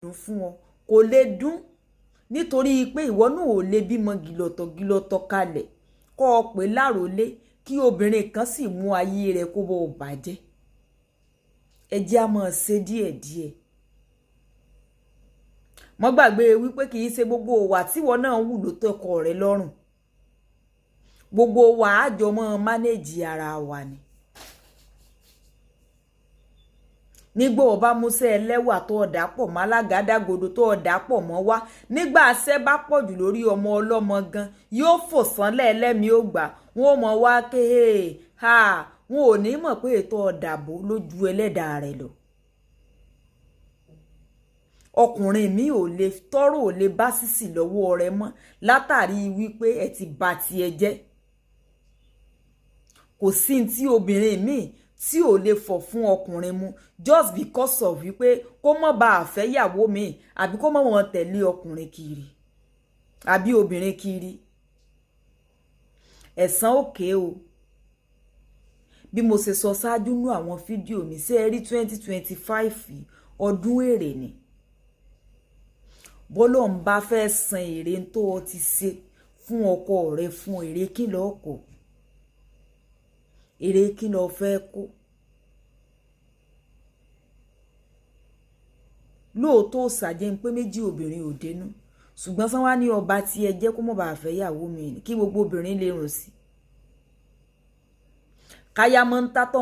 dùn fún ọ kò lè dùn nítorí pé ìwọ náà ò lè bímọ gìlọ̀tọ̀ kalẹ̀ kó o pè láròlé kí obìnrin kan sì mú ayé rẹ̀ kó bọ́ ọ bàjẹ́. Ẹ jẹ́ á máa ṣe díẹ̀díẹ̀. Mo gbàgbé wípé kì í ṣe gbogbo ìwà tíwọ náà wù ló tẹ́ ọkọ rẹ lọ́rùn. Gbogbo wa àjọ máa manage ara wa ni. Nígbà ó bá múṣẹ́ ẹlẹ́wà tó ọ̀dà pọ̀ mọ́ alágàdàgodo tó ọ̀dà pọ̀ mọ́ wá nígbà àṣẹ bá pọ̀ jù lórí ọmọ ọlọ́mọ gan yóò fò sánlẹ̀ ẹlẹ́mìí ó gbà wọn ò mọ̀ wá ké ha wọn ò ní mọ̀ pé ètò ọ̀dàbò lójú ẹlẹ́dàá rẹ̀ lọ. Ọkùnrin mi ò lè tọrọ ò lè bá sísì lọ́wọ́ rẹ̀ mọ́ látàrí wípé ẹ ti bà tiẹ̀ jẹ́. Kò sí tí obìnrin mi tí ò lè fọ̀ fún ọkùnrin mu just because of wípé kó má bá àfẹ́yàwó mi àbí kó má wọn tẹ̀lé ọkùnrin kiri àbí obìnrin kiri. Ẹ̀san òkè o. Bí mo ṣe sọ ṣáájú nú àwọn fídíò mi ṣé ẹ rí 2025 ọdún èrè ni. Bọ́lọ̀ ń bá fẹ́ san èrè tó o ti ṣe fún ọkọ rẹ fún èrè kí ló kó. Èrè kí ló fẹ́ kó. Lóòótọ́ ṣàjẹ́ ń pé méjì obìnrin ò dénú ṣùgbọ́n sán wá ní ọba tí ẹ jẹ́ kó mọ̀ bá fẹ́yàwó mi kí gbogbo obìnrin lè rùn sí. Káyà mọ́ ń tátọ̀